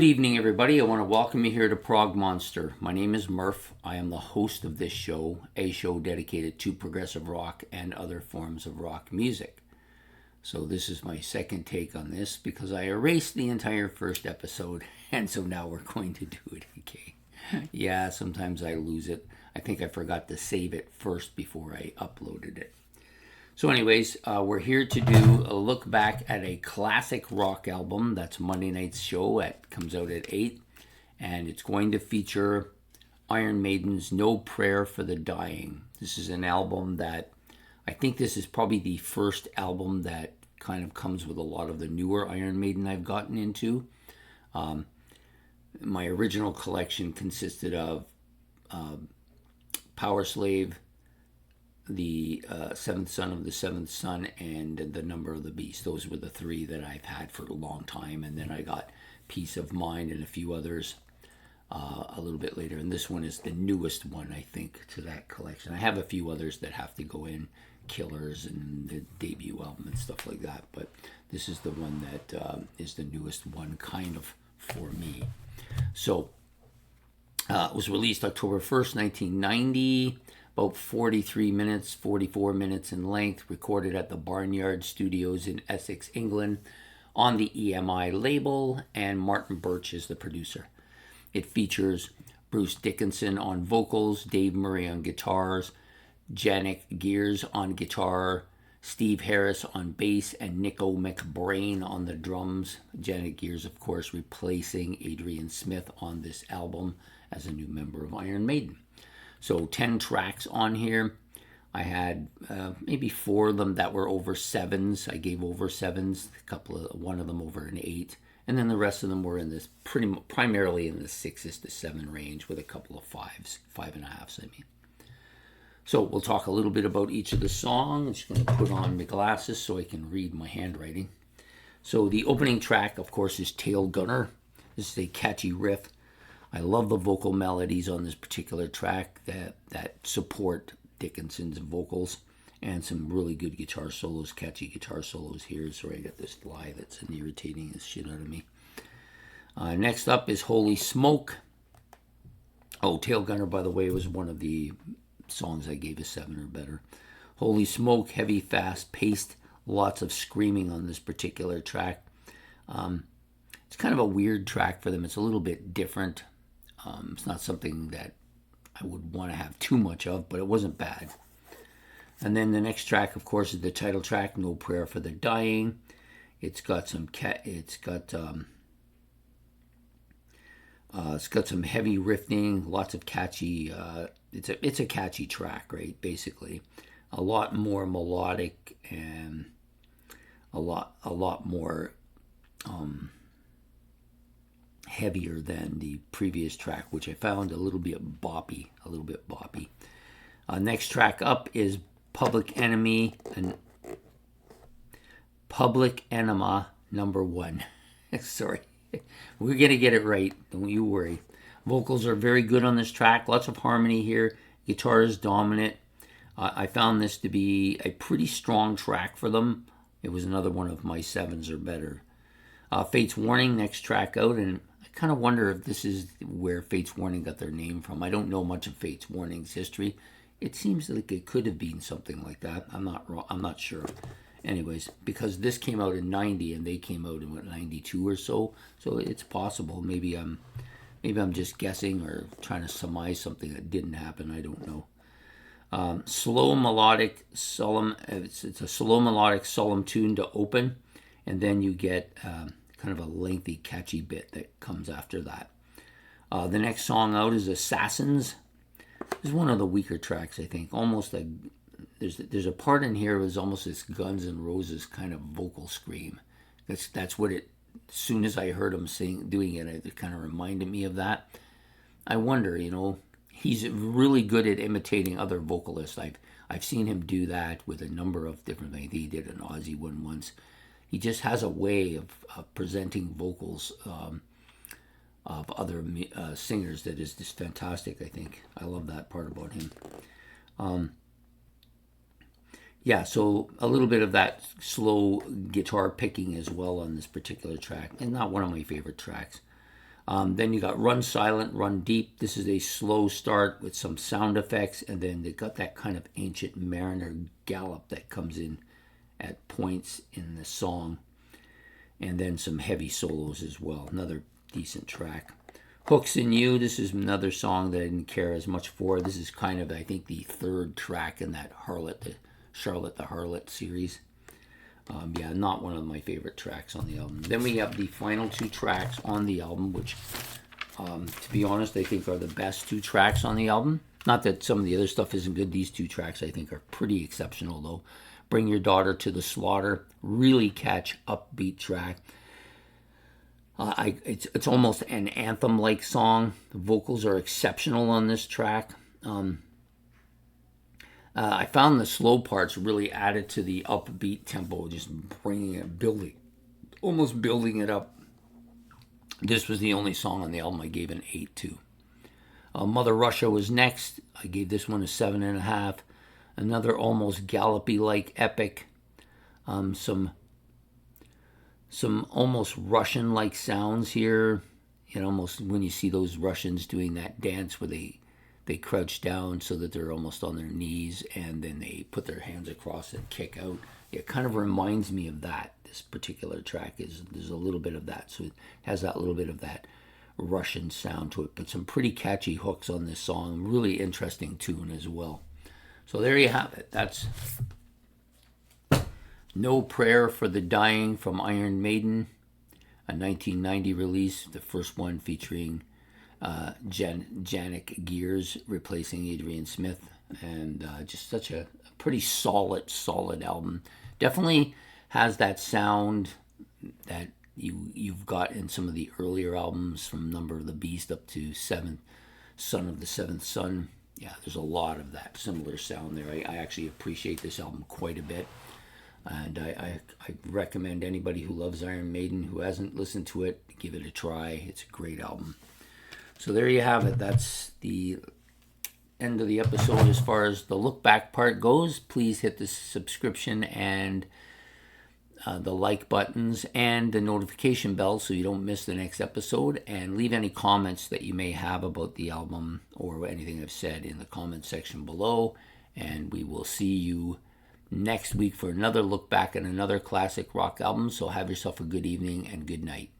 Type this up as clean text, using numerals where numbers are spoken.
Good evening, everybody. I want to welcome you here to Prog Monster. My name is Murph. I am the host of this show, a show dedicated to progressive rock and other forms of rock music. So this is my second take on this because I erased the entire first episode, and so now we're going to do it again. Yeah, sometimes I lose it. I think I forgot to save it first before I uploaded it. So anyways, we're here to do a look back at a classic rock album. That's Monday night's show. It comes out at 8. And it's going to feature Iron Maiden's No Prayer for the Dying. This is an album that, I think this is probably the first album that kind of comes with a lot of the newer Iron Maiden I've gotten into. My original collection consisted of Power Slave, the Seventh Son of the Seventh Son, and the Number of the Beast. Those were the three that I've had for a long time, and then I got Peace of Mind and a few others a little bit later, and this one is the newest one, I think, to that collection. I have a few others that have to go in, Killers and the debut album and stuff like that, but this is the one that is the newest one, kind of, for me. So it was released October 1st, 1990, about 44 minutes in length, recorded at the Barnyard Studios in Essex, England, on the EMI label, and Martin Birch is the producer. It features Bruce Dickinson on vocals, Dave Murray on guitars, Janek Gears on guitar, Steve Harris on bass, and Nico McBrain on the drums. Janek Gears, of course, replacing Adrian Smith on this album as a new member of Iron Maiden. So 10 tracks on here. I had maybe 4 of them that were over 7s. I gave over 7s, one of them over an 8. And then the rest of them were in this primarily in the 6s to 7 range with a couple of 5s, 5.5s, I mean. So we'll talk a little bit about each of the songs. I'm just going to put on my glasses so I can read my handwriting. So the opening track, of course, is Tail Gunner. This is a catchy riff. I love the vocal melodies on this particular track that support Dickinson's vocals, and some really good guitar solos, catchy guitar solos here. Sorry, I got this fly that's irritating the shit out of me. Next up is Holy Smoke. Oh, Tail Gunner, by the way, was one of the songs I gave a 7 or better. Holy Smoke, heavy, fast paced, lots of screaming on this particular track. It's kind of a weird track for them. It's a little bit different. It's not something that I would want to have too much of, but it wasn't bad. And then the next track, of course, is the title track, No Prayer for the Dying. It's got some heavy riffing, lots of catchy. It's a catchy track, right? Basically, a lot more melodic and a lot more heavier than the previous track, which I found a little bit boppy. Next track up is Public Enemy and Public Enema number 1. Sorry, we're gonna get it right. Don't you worry. Vocals are very good on this track. Lots of harmony here. Guitar is dominant. I found this to be a pretty strong track for them. It was another one of my 7s or better. Fate's Warning, next track out, and I kind of wonder if this is where Fate's Warning got their name from. I don't know much of Fate's Warning's history. It seems like it could have been something like that. I'm not sure. Anyways, because this came out in 90 and they came out in 92 or so, so it's possible. Maybe I'm just guessing or trying to surmise something that didn't happen. I don't know. Slow melodic, solemn. It's a slow melodic, solemn tune to open, and then you get kind of a lengthy, catchy bit that comes after that. The next song out is Assassins. This is one of the weaker tracks, I think. Almost like there's a part in here was almost this Guns N' Roses kind of vocal scream. That's what it. As soon as I heard him doing it, it kind of reminded me of that. I wonder, he's really good at imitating other vocalists. I've seen him do that with a number of different things. He did an Aussie one once. He just has a way of presenting vocals of other singers that is just fantastic, I think. I love that part about him. Yeah, so a little bit of that slow guitar picking as well on this particular track, and not one of my favorite tracks. Then you got Run Silent, Run Deep. This is a slow start with some sound effects, and then they got that kind of Ancient Mariner gallop that comes in at points in the song, and then some heavy solos as well. Another decent track. Hooks in You. This is another song that I didn't care as much for. This is kind of, I think, the third track in that Charlotte the Harlot series. Yeah, not one of my favorite tracks on the album. Then we have the final two tracks on the album, which, to be honest, I think are the best two tracks on the album. Not that some of the other stuff isn't good. These two tracks, I think, are pretty exceptional, though. Bring Your Daughter to the Slaughter. Really catch, upbeat track. It's almost an anthem-like song. The vocals are exceptional on this track. I found the slow parts really added to the upbeat tempo, just bringing it, almost building it up. This was the only song on the album I gave an 8 to. Mother Russia was next. I gave this one a 7.5. Another almost gallopy-like epic. Some almost Russian-like sounds here. Almost when you see those Russians doing that dance where they crouch down so that they're almost on their knees, and then they put their hands across and kick out. It kind of reminds me of that. This particular track there's a little bit of that, so it has that little bit of that Russian sound to it, but some pretty catchy hooks on this song. Really interesting tune as well. So there you have it. That's No Prayer for the Dying from Iron Maiden, a 1990 release, the first one featuring Janek Gears replacing Adrian Smith, and just such a pretty solid album. Definitely has that sound that you've got in some of the earlier albums, from Number of the Beast up to Son of the Seventh Son. Yeah, there's a lot of that similar sound there. I actually appreciate this album quite a bit, and I recommend anybody who loves Iron Maiden, who hasn't listened to it, give it a try. It's a great album. So there you have it. That's the end of the episode as far as the look back part goes. Please hit the subscription and the like buttons and the notification bell so you don't miss the next episode, and leave any comments that you may have about the album or anything I've said in the comment section below, and we will see you next week for another look back at another classic rock album. So have yourself a good evening and good night.